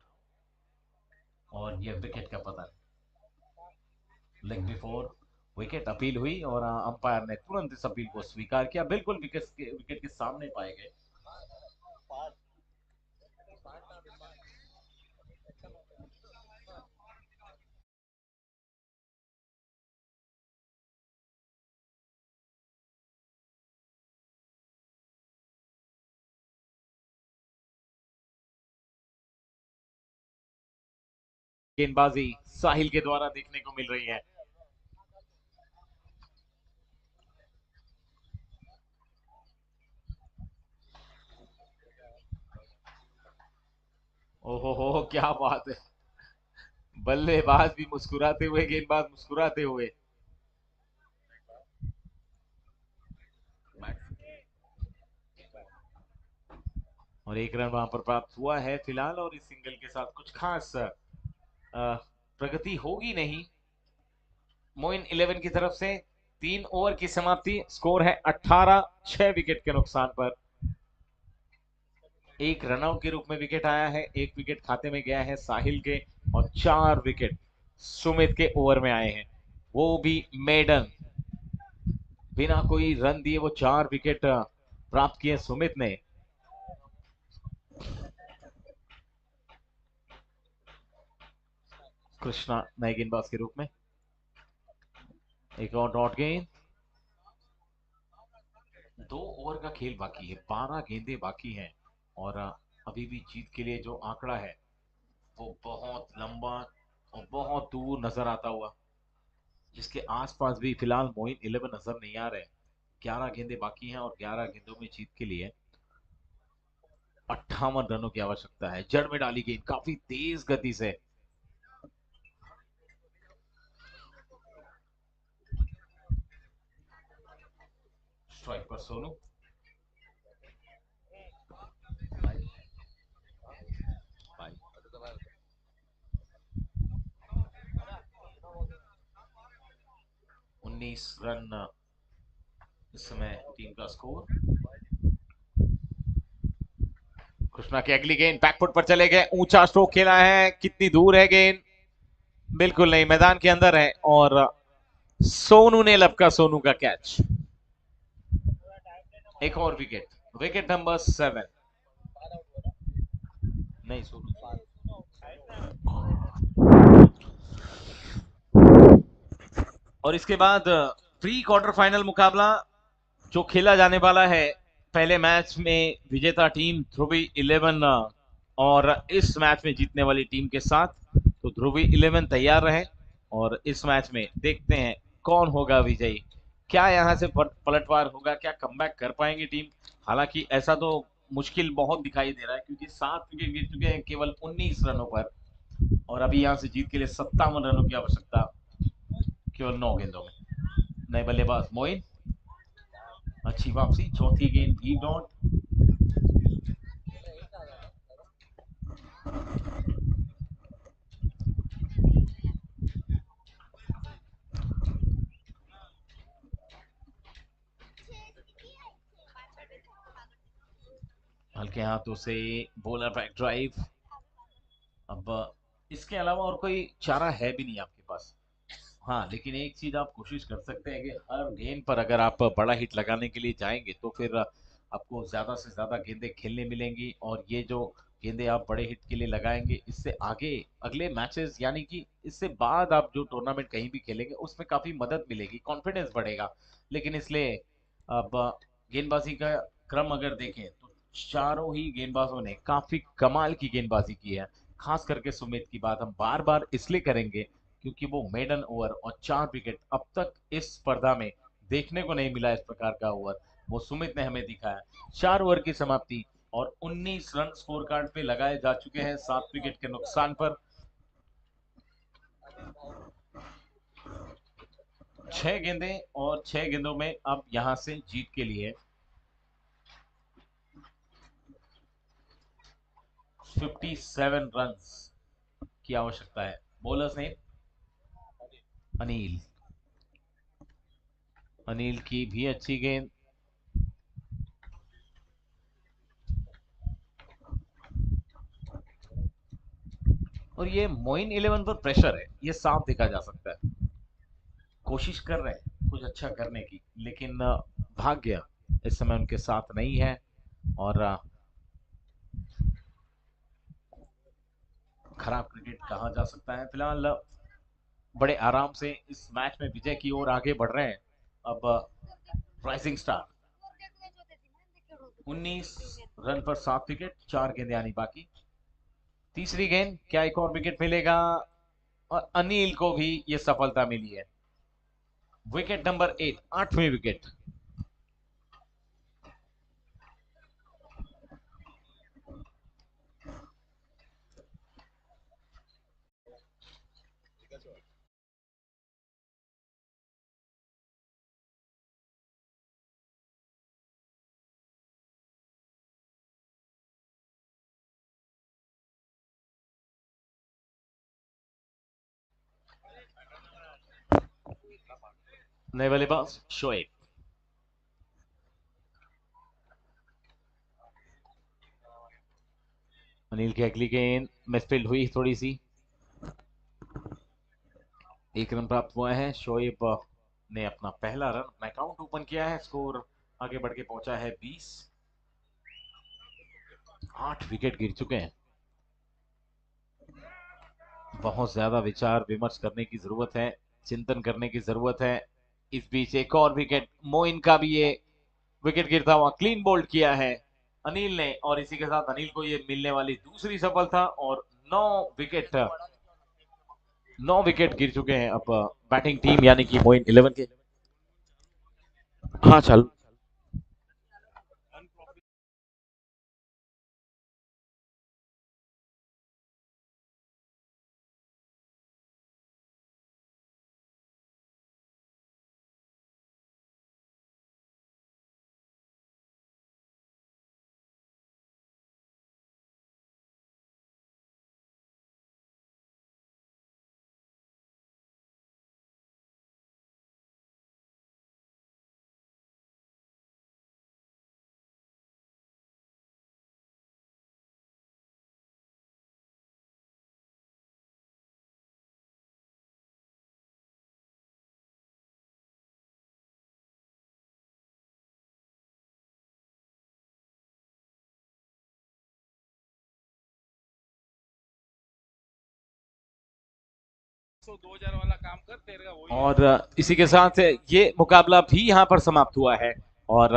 और ये विकेट का पता नहीं। लेग बिफोर विकेट अपील हुई और अंपायर ने तुरंत इस अपील को स्वीकार किया। बिल्कुल विकेट के सामने पाए गए। गेंदबाजी साहिल के द्वारा देखने को मिल रही है। ओहो हो, क्या बात है। बल्लेबाज भी मुस्कुराते हुए, गेंदबाज मुस्कुराते हुए। और एक रन वहां पर प्राप्त हुआ है फिलहाल, और इस सिंगल के साथ कुछ खास प्रगति होगी नहीं मोइन 11 की तरफ से। 3 ओवर की समाप्ति, स्कोर है 18, 6 विकेट के नुकसान पर। एक रनआउट के रूप में विकेट आया है, एक विकेट खाते में गया है साहिल के, और 4 विकेट सुमित के ओवर में आए हैं, वो भी मेडन। बिना कोई रन दिए वो 4 विकेट प्राप्त किए सुमित ने। कृष्णा नए गेंदबाज के रूप में। एक और डॉट गेंद। 2 ओवर का खेल बाकी है, 12 गेंदें बाकी हैं, और अभी भी जीत के लिए जो आंकड़ा है वो बहुत लंबा और बहुत दूर नजर आता हुआ, जिसके आसपास भी फिलहाल मोइन 11 नजर नहीं आ रहे। 11 गेंदें बाकी हैं, और 11 गेंदों में जीत के लिए 58 रनों की आवश्यकता है। जड़ में डाली गेंद काफी तेज गति से। स्ट्राइक पर सोनू। 19 रन इस समय टीम का स्कोर। कृष्णा की अगली गेंद बैकफुट पर चले गए, ऊंचा स्ट्रोक खेला है, कितनी दूर है गेंद? बिल्कुल नहीं, मैदान के अंदर है और सोनू ने लपका, सोनू का कैच। एक और विकेट, विकेट नंबर 7। नहीं सोनू, और इसके बाद प्री क्वार्टर फाइनल मुकाबला जो खेला जाने वाला है। पहले मैच में विजेता टीम ध्रुवी 11 और इस मैच में जीतने वाली टीम के साथ, तो ध्रुवी 11 तैयार रहे और इस मैच में देखते हैं कौन होगा विजयी। क्या यहाँ से पलटवार होगा, क्या कमबैक कर पाएंगे टीम? हालांकि ऐसा तो मुश्किल बहुत दिखाई दे रहा है, क्योंकि 7 विकेट गिर चुके हैं केवल 19 रनों पर, और अभी यहाँ से जीत के लिए 57 रनों की आवश्यकता केवल 9 गेंदों में। नए बल्लेबाज मोइन, अच्छी वापसी, चौथी गेंद भी डॉट। हल्के हाथों से बॉलर बैक ड्राइव। अब इसके अलावा और कोई चारा है भी नहीं आपके पास। हाँ, लेकिन एक चीज आप कोशिश कर सकते हैं कि हर गेंद पर अगर आप बड़ा हिट लगाने के लिए जाएंगे तो फिर आपको ज्यादा से ज्यादा गेंदें खेलने मिलेंगी, और ये जो गेंदें आप बड़े हिट के लिए लगाएंगे, इससे आगे अगले मैचेस यानी कि इससे बाद आप जो टूर्नामेंट कहीं भी खेलेंगे उसमें काफी मदद मिलेगी, कॉन्फिडेंस बढ़ेगा। लेकिन इसलिए अब गेंदबाजी का क्रम अगर देखें तो चारों ही गेंदबाजों ने काफी कमाल की गेंदबाजी की है। खास करके सुमित की बात हम बार बार इसलिए करेंगे क्योंकि वो मेडन ओवर और 4 विकेट अब तक इस स्पर्धा में देखने को नहीं मिला, इस प्रकार का ओवर वो सुमित ने हमें दिखाया। 4 ओवर की समाप्ति और 19 रन स्कोर कार्ड पे लगाए जा चुके हैं 7 विकेट के नुकसान पर। 6 गेंदें और 6 गेंदों में अब यहां से जीत के लिए 57 रन की आवश्यकता है। बॉलर्स ने अनिल, अनिल की भी अच्छी गेंद, और ये मोइन 11 पर प्रेशर है, ये साफ देखा जा सकता है। कोशिश कर रहे हैं कुछ अच्छा करने की, लेकिन भाग्य इस समय उनके साथ नहीं है, और खराब क्रिकेट कहा जा सकता है। फिलहाल बड़े आराम से इस मैच में विजय की ओर आगे बढ़ रहे हैं। अब राइजिंग स्टार 19 रन पर 7 विकेट, 4 गेंदें आनी बाकी। तीसरी गेंद, क्या एक और विकेट मिलेगा? और अनिल को भी ये सफलता मिली है। विकेट नंबर 8, 8वीं विकेट। नए बल्लेबाज शोएब, अनिल की अगली गेंद मिसफील्ड हुई थोड़ी सी, 1 रन प्राप्त हुआ है। शोएब ने अपना पहला रन अकाउंट ओपन किया है, स्कोर आगे बढ़ के पहुंचा है 20। 8 विकेट गिर चुके हैं, बहुत ज्यादा विचार विमर्श करने की जरूरत है, चिंतन करने की जरूरत है। इस बीच एक और विकेट, मोइन का भी ये विकेट गिरता हुआ क्लीन बोल्ड किया है अनिल ने, और इसी के साथ अनिल को ये मिलने वाली दूसरी सफलता, और 9 विकेट, 9 विकेट गिर चुके हैं अब बैटिंग टीम यानी कि मोइन 11 के। हाँ चल। 2000 वाला काम कर तेरे का वही। और इसी के साथ ये मुकाबला भी यहाँ पर समाप्त हुआ है और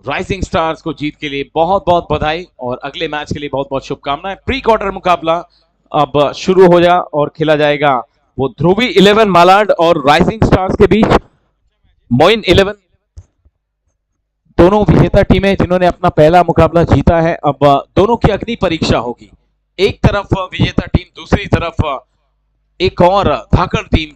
राइजिंग स्टार्स को जीत के लिए बहुत बहुत बधाई और अगले मैच के लिए बहुत बहुत शुभकामनाएं। प्री क्वार्टर मुकाबला अब शुरू हो जा और खेला जाएगा वो ध्रुवी 11 मालाड और राइजिंग स्टार्स के बीच। मोइन 11 दोनों विजेता टीमें जिन्होंने अपना पहला मुकाबला जीता है। अब दोनों की अग्नि परीक्षा होगी, एक तरफ विजेता टीम, दूसरी तरफ एक और धाकड़ टीम की